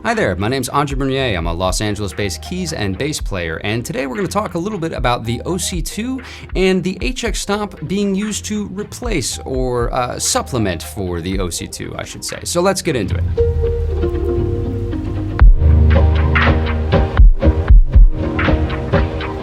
Hi there, my name's Andre Bernier. I'm a Los Angeles-based keys and bass player, and today we're going to talk a little bit about the OC-2 and the HX Stomp being used to replace or supplement for the OC-2, I should say. So let's get into it.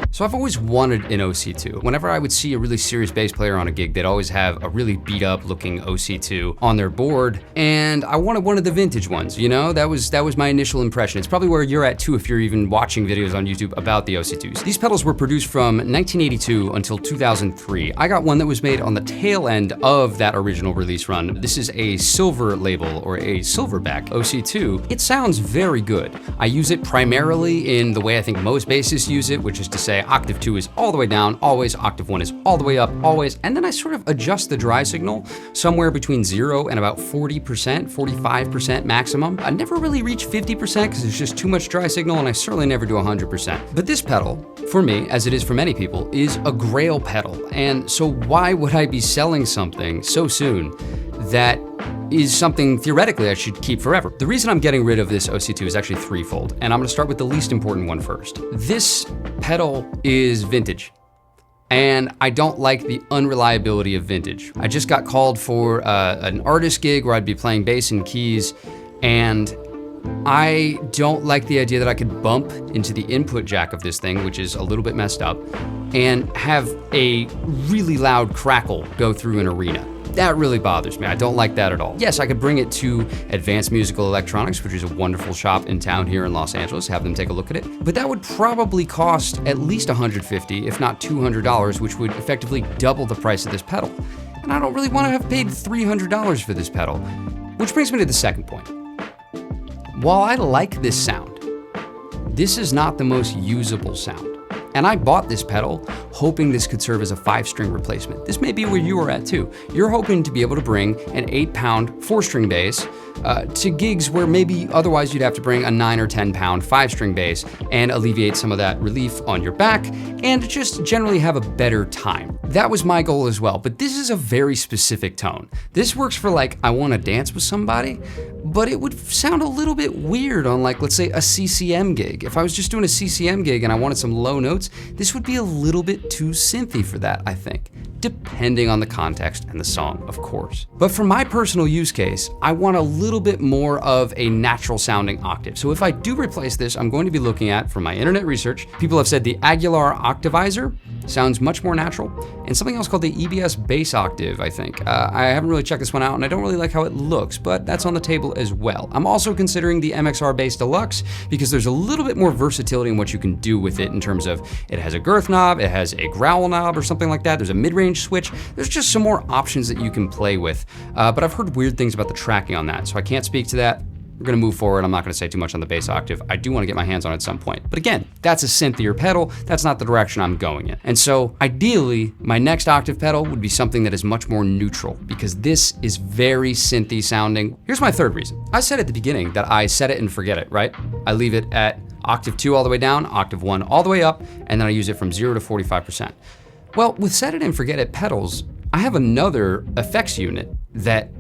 So I've always wanted an OC-2. Whenever I would see a really serious bass player on a gig, they'd always have a really beat up looking OC-2 on their board, and I wanted one of the vintage ones, you know? That was my initial impression. It's probably where you're at too if you're even watching videos on YouTube about the OC-2s. These pedals were produced from 1982 until 2003. I got one that was made on the tail end of that original release run. This is a silver label or a silverback OC-2. It sounds very good. I use it primarily in the way I think most bassists use it, which is to say Octave 2 is all the way down, always. Octave 1 is all the way up, always. And then I sort of adjust the dry signal somewhere between 0 and about 40%, 45% maximum. I never really reach 50% because there's just too much dry signal, and I certainly never do 100%. But this pedal, for me, as it is for many people, is a grail pedal. And so why would I be selling something so soon that is something theoretically I should keep forever? The reason I'm getting rid of this OC-2 is actually threefold, and I'm gonna start with the least important one first. This pedal is vintage, and I don't like the unreliability of vintage. I just got called for an artist gig where I'd be playing bass and keys, and I don't like the idea that I could bump into the input jack of this thing, which is a little bit messed up, and have a really loud crackle go through an arena. That really bothers me. I don't like that at all. Yes, I could bring it to Advanced Musical Electronics, which is a wonderful shop in town here in Los Angeles, have them take a look at it. But that would probably cost at least $150, if not $200, which would effectively double the price of this pedal. And I don't really want to have paid $300 for this pedal. Which brings me to the second point. While I like this sound, this is not the most usable sound. And I bought this pedal hoping this could serve as a 5-string replacement. This may be where you are at too. You're hoping to be able to bring an 8-pound 4-string bass to gigs where maybe otherwise you'd have to bring a 9 or 10-pound 5-string bass and alleviate some of that relief on your back and just generally have a better time. That was my goal as well, but this is a very specific tone. This works for like, I want to dance with somebody, but it would sound a little bit weird on like, let's say a CCM gig. If I was just doing a CCM gig and I wanted some low notes, this would be a little bit too synthy for that, I think. Depending on the context and the song, of course. But for my personal use case, I want a little bit more of a natural sounding octave. So if I do replace this, I'm going to be looking at, from my internet research, people have said the Aguilar Octavizer sounds much more natural, and something else called the EBS Bass Octave, I think. I haven't really checked this one out, and I don't really like how it looks, but that's on the table as well. I'm also considering the MXR Bass Deluxe because there's a little bit more versatility in what you can do with it in terms of it has a girth knob, it has a growl knob or something like that, there's a mid-range switch, there's just some more options that you can play with. But I've heard weird things about the tracking on that, so I can't speak to that. We're gonna move forward. I'm not gonna say too much on the bass octave. I do wanna get my hands on it at some point. But again, that's a synthier pedal. That's not the direction I'm going in. And so ideally, my next octave pedal would be something that is much more neutral because this is very synthy sounding. Here's my third reason. I said at the beginning that I set it and forget it, right? I leave it at Octave 2 all the way down, Octave 1 all the way up, and then I use it from 0 to 45%. Well, with set it and forget it pedals, I have another effects unit that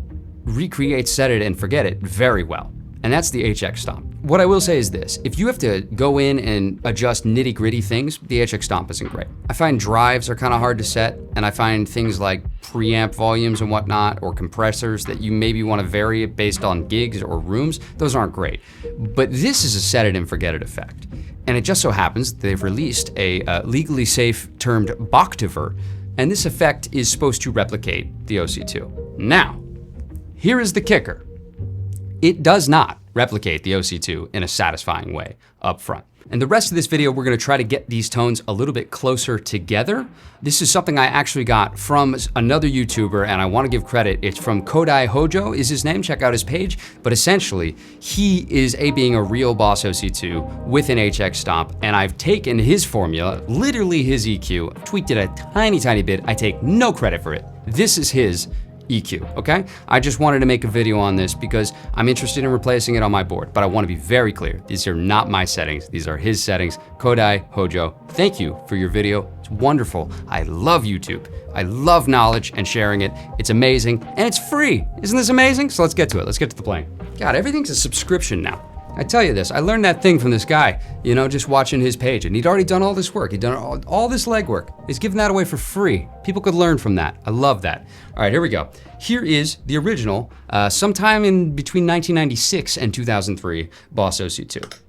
recreates set it and forget it very well. And that's the HX Stomp. What I will say is this, if you have to go in and adjust nitty gritty things, the HX Stomp isn't great. I find drives are kind of hard to set, and I find things like preamp volumes and whatnot, or compressors that you maybe want to vary it based on gigs or rooms, those aren't great. But this is a set it and forget it effect. And it just so happens that they've released a legally safe termed Boctover, and this effect is supposed to replicate the OC-2. Now, here is the kicker. It does not replicate the OC-2 in a satisfying way up front. And the rest of this video, we're gonna try to get these tones a little bit closer together. This is something I actually got from another YouTuber, and I wanna give credit. It's from Kodai Hojo is his name, check out his page. But essentially, he is being a real Boss OC-2 with an HX Stomp, and I've taken his formula, literally his EQ, tweaked it a tiny bit. I take no credit for it. This is his EQ, okay? I just wanted to make a video on this because I'm interested in replacing it on my board, but I want to be very clear. These are not my settings. These are his settings. Kodai Hojo, thank you for your video. It's wonderful. I love YouTube. I love knowledge and sharing it. It's amazing and it's free. Isn't this amazing? So let's get to it. Let's get to the playing. God, everything's a subscription now. I tell you this, I learned that thing from this guy, you know, just watching his page, and he'd already done all this work. He'd done all this legwork. He's giving that away for free. People could learn from that. I love that. All right, here we go. Here is the original, sometime in between 1996 and 2003, Boss OC-2.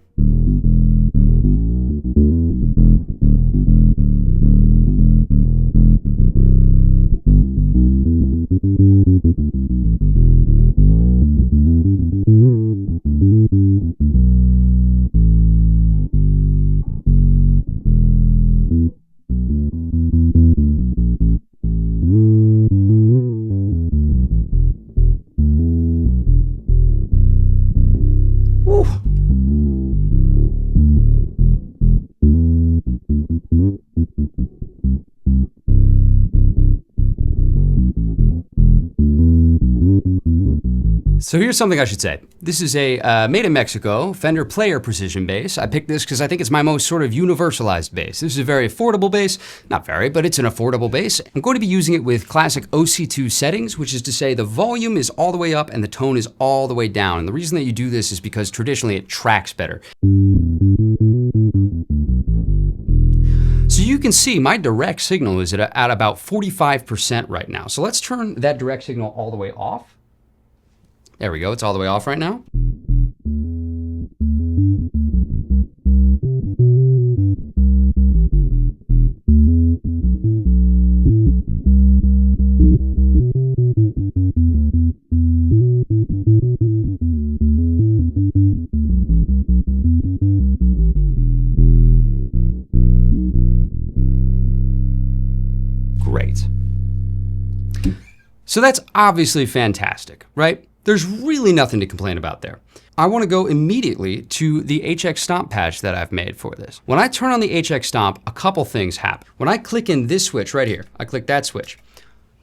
So here's something I should say. This is a made in Mexico Fender Player Precision bass. I picked this because I think it's my most sort of universalized bass. This is a very affordable bass, not very, but it's an affordable bass. I'm going to be using it with classic OC-2 settings, which is to say the volume is all the way up and the tone is all the way down. And the reason that you do this is because traditionally it tracks better. So you can see my direct signal is at about 45% right now. So let's turn that direct signal all the way off. There we go, it's all the way off right now. Great. So that's obviously fantastic, right? There's really nothing to complain about there. I want to go immediately to the HX Stomp patch that I've made for this. When I turn on the HX Stomp, a couple things happen. When I click in this switch right here, I click that switch,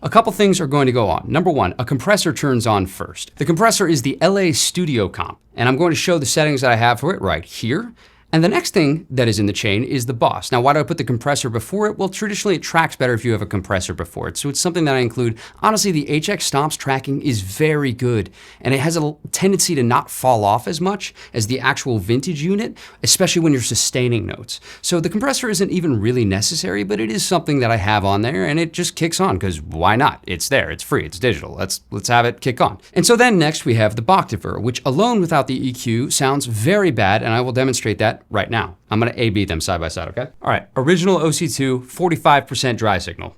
a couple things are going to go on. Number one, a compressor turns on first. The compressor is the LA Studio Comp, and I'm going to show the settings that I have for it right here. And the next thing that is in the chain is the Boss. Now, why do I put the compressor before it? Well, traditionally it tracks better if you have a compressor before it. So it's something that I include. Honestly, the HX Stomp's tracking is very good, and it has a tendency to not fall off as much as the actual vintage unit, especially when you're sustaining notes. So the compressor isn't even really necessary, but it is something that I have on there, and it just kicks on, because why not? It's there, it's free, it's digital. Let's have it kick on. And so then next we have the Boctover, which alone without the EQ sounds very bad, and I will demonstrate that right now. I'm gonna A/B them side by side, okay? All right, original OC-2, 45% dry signal.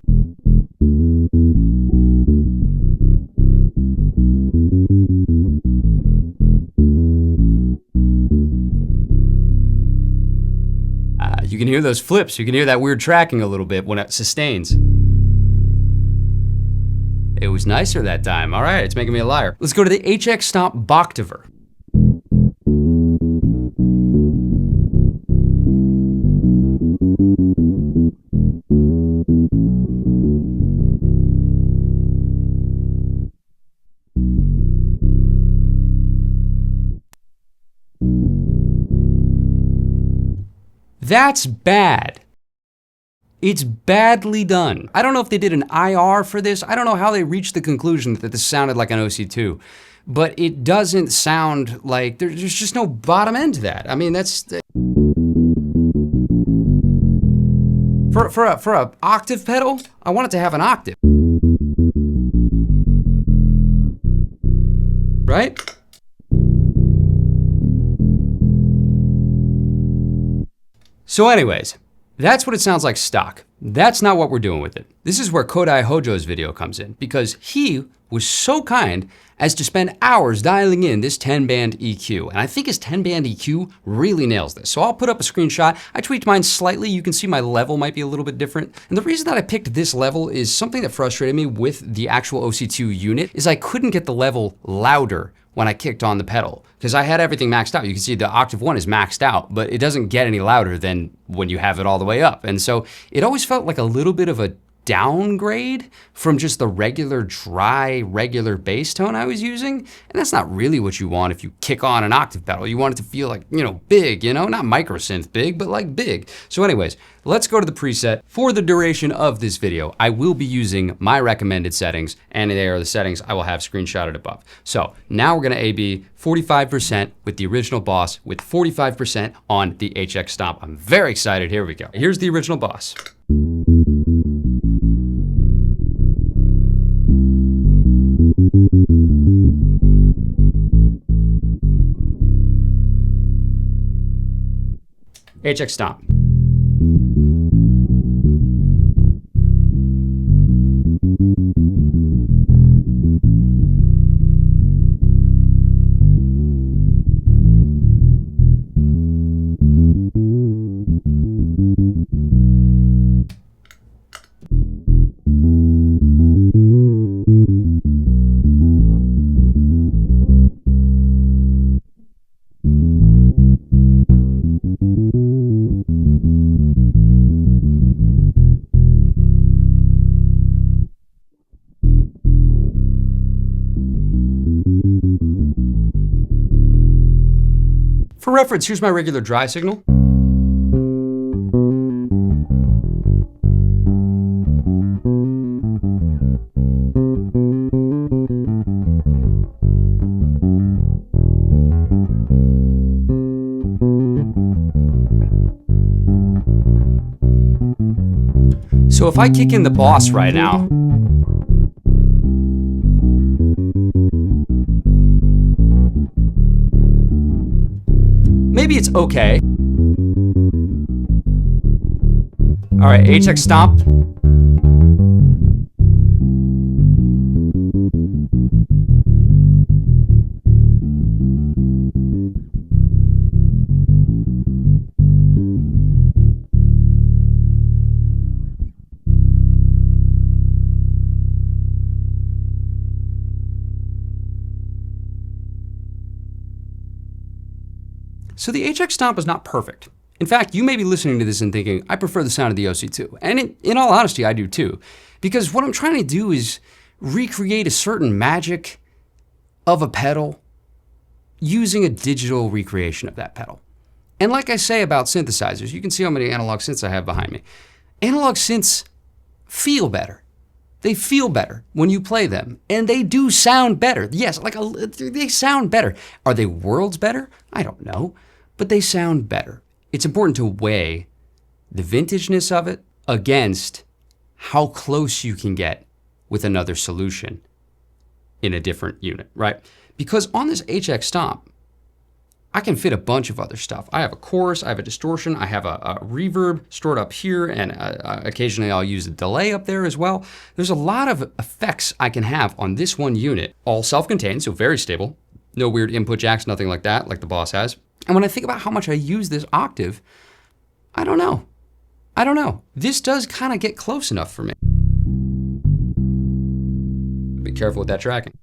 You can hear those flips. You can hear that weird tracking a little bit when it sustains. It was nicer that time. All right, it's making me a liar. Let's go to the HX Stomp Boctover. That's bad. It's badly done. I don't know if they did an IR for this. I don't know how they reached the conclusion that this sounded like an OC-2, but it doesn't sound like, there's just no bottom end to that. I mean, that's, for a octave pedal, I want it to have an octave. Right? So anyways, that's what it sounds like stock. That's not what we're doing with it. This is where Kodai Hojo's video comes in, because he was so kind as to spend hours dialing in this 10-band EQ. And I think his 10-band EQ really nails this. So I'll put up a screenshot. I tweaked mine slightly. You can see my level might be a little bit different. And the reason that I picked this level is something that frustrated me with the actual OC-2 unit is I couldn't get the level louder when I kicked on the pedal, because I had everything maxed out. You can see the Octave 1 is maxed out, but it doesn't get any louder than when you have it all the way up. And so it always felt like a little bit of a downgrade from just the regular dry, regular bass tone I was using. And that's not really what you want if you kick on an octave pedal. You want it to feel like, big, not micro synth big, but like big. So anyways, let's go to the preset. For the duration of this video, I will be using my recommended settings, and they are the settings I will have screenshotted above. So now we're gonna A/B 45% with the original Boss with 45% on the HX Stomp. I'm very excited, here we go. Here's the original Boss. HX Stomp. For reference, here's my regular dry signal. So if I kick in the Boss right now, maybe it's okay. All right, HX Stomp. So the HX Stomp is not perfect. In fact, you may be listening to this and thinking, I prefer the sound of the OC-2. And in all honesty, I do too. Because what I'm trying to do is recreate a certain magic of a pedal using a digital recreation of that pedal. And like I say about synthesizers, you can see how many analog synths I have behind me. Analog synths feel better. They feel better when you play them, and they do sound better. Yes, they sound better. Are they worlds better? I don't know, but they sound better. It's important to weigh the vintageness of it against how close you can get with another solution in a different unit, right? Because on this HX Stomp, I can fit a bunch of other stuff. I have a chorus, I have a distortion, I have a reverb stored up here, and occasionally I'll use a delay up there as well. There's a lot of effects I can have on this one unit, all self-contained, so very stable. No weird input jacks, nothing like that, like the Boss has. And when I think about how much I use this octave, I don't know. This does kind of get close enough for me. Be careful with that tracking.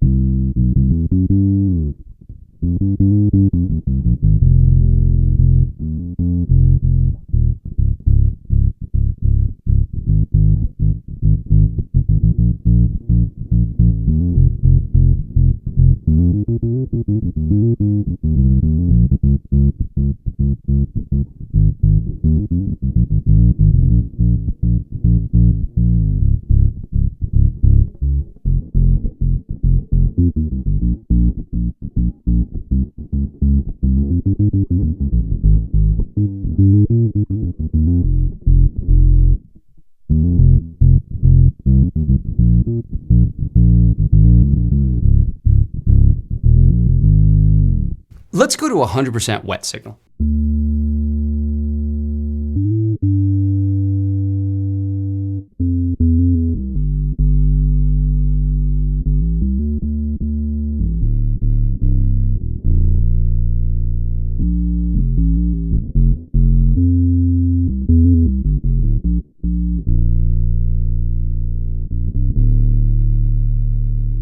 Let's go to 100% wet signal.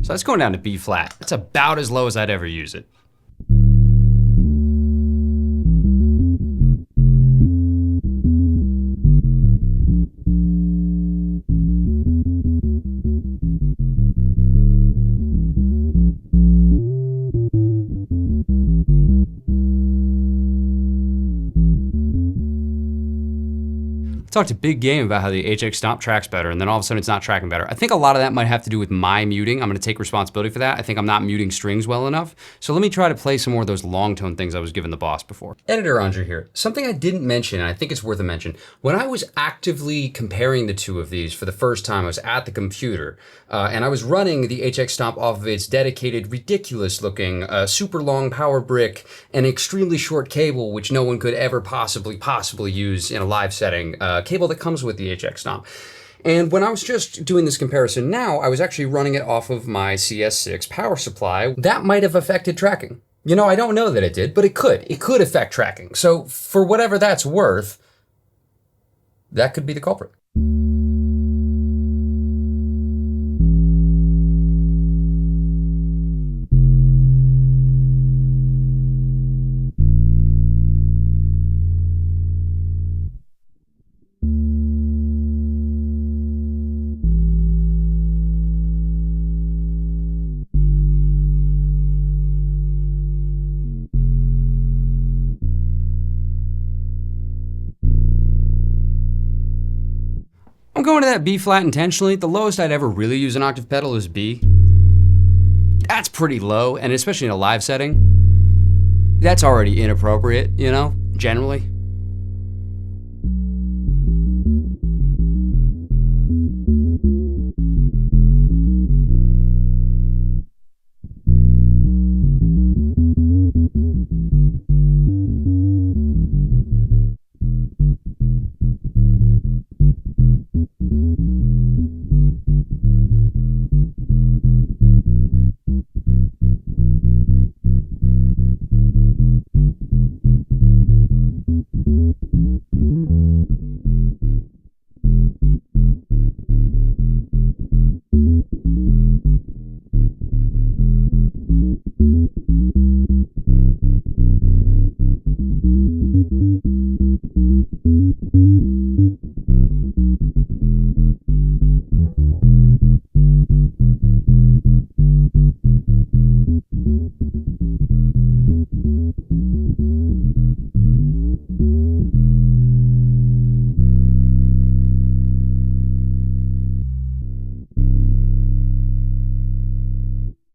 So that's going down to B flat. It's about as low as I'd ever use it. talked a big game about how the HX Stomp tracks better, and then all of a sudden it's not tracking better. I think a lot of that might have to do with my muting. I'm gonna take responsibility for that. I think I'm not muting strings well enough. So let me try to play some more of those long tone things I was giving the boss before. Editor Andre here. Something I didn't mention, and I think it's worth a mention. When I was actively comparing the two of these for the first time, I was at the computer, and I was running the HX Stomp off of its dedicated, ridiculous looking, super long power brick, and extremely short cable, which no one could ever possibly use in a live setting, cable that comes with the HX Stomp. And when I was just doing this comparison now, I was actually running it off of my CS6 power supply. That might have affected tracking. You know, I don't know that it did, but it could. It could affect tracking. So for whatever that's worth, that could be the culprit. I'm going to that B flat intentionally. The lowest I'd ever really use an octave pedal is B. That's pretty low, and especially in a live setting, that's already inappropriate, you know, generally.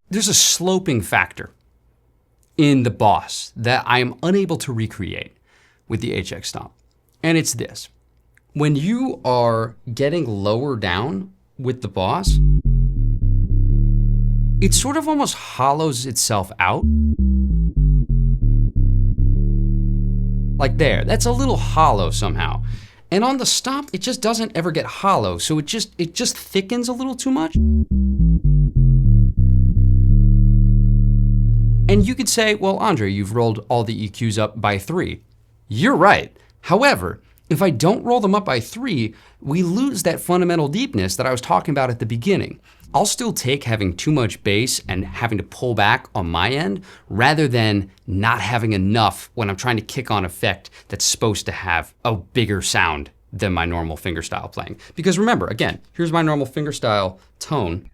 There's a sloping factor in the boss that I am unable to recreate with the HX Stomp. And it's this. When you are getting lower down with the boss, it sort of almost hollows itself out. Like there, that's a little hollow somehow. And on the Stomp, it just doesn't ever get hollow, so it just thickens a little too much. And you could say, well, Andre, you've rolled all the EQs up by 3. You're right. However, if I don't roll them up by 3, we lose that fundamental deepness that I was talking about at the beginning. I'll still take having too much bass and having to pull back on my end rather than not having enough when I'm trying to kick on effect that's supposed to have a bigger sound than my normal fingerstyle playing. Because remember, again, here's my normal fingerstyle tone.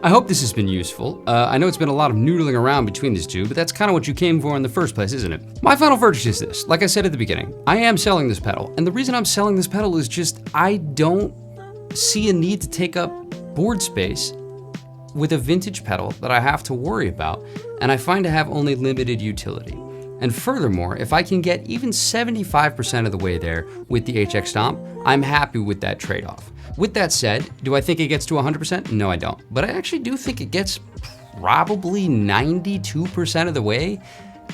I hope this has been useful. I know it's been a lot of noodling around between these two, but that's kind of what you came for in the first place, isn't it? My final verdict is this. Like I said at the beginning, I am selling this pedal, and the reason I'm selling this pedal is just I don't see a need to take up board space with a vintage pedal that I have to worry about, and I find to have only limited utility. And furthermore, if I can get even 75% of the way there with the HX Stomp, I'm happy with that trade-off. With that said, do I think it gets to 100%? No, I don't. But I actually do think it gets probably 92% of the way.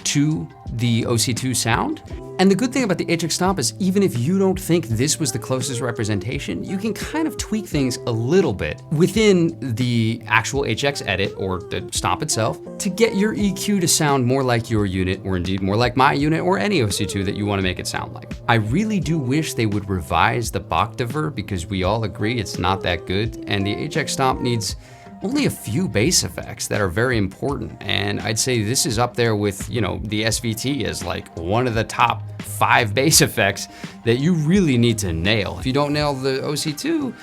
to the OC-2 sound. And the good thing about the HX Stomp is even if you don't think this was the closest representation, you can kind of tweak things a little bit within the actual HX edit or the Stomp itself to get your EQ to sound more like your unit, or indeed more like my unit or any OC-2 that you want to make it sound like. I really do wish they would revise the Boctover because we all agree it's not that good, and the HX Stomp needs only a few bass effects that are very important. And I'd say this is up there with, you know, the SVT as like one of the top 5 bass effects that you really need to nail. If you don't nail the OC-2,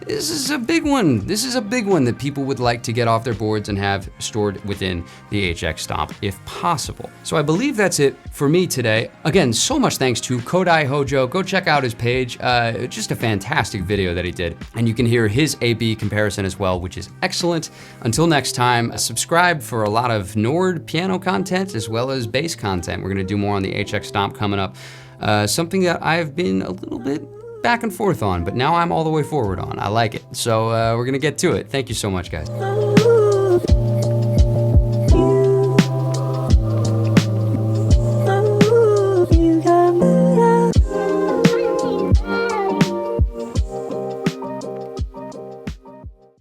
this is a big one. This is a big one that people would like to get off their boards and have stored within the HX Stomp if possible. So I believe that's it for me today. Again, so much thanks to Kodai Hojo. Go check out his page. Just a fantastic video that he did. And you can hear his A/B comparison as well, which is excellent. Until next time, subscribe for a lot of Nord piano content as well as bass content. We're gonna do more on the HX Stomp coming up. Something that I've been a little bit back and forth on, but now I'm all the way forward on. I like it. So we're gonna get to it. Thank you so much, guys.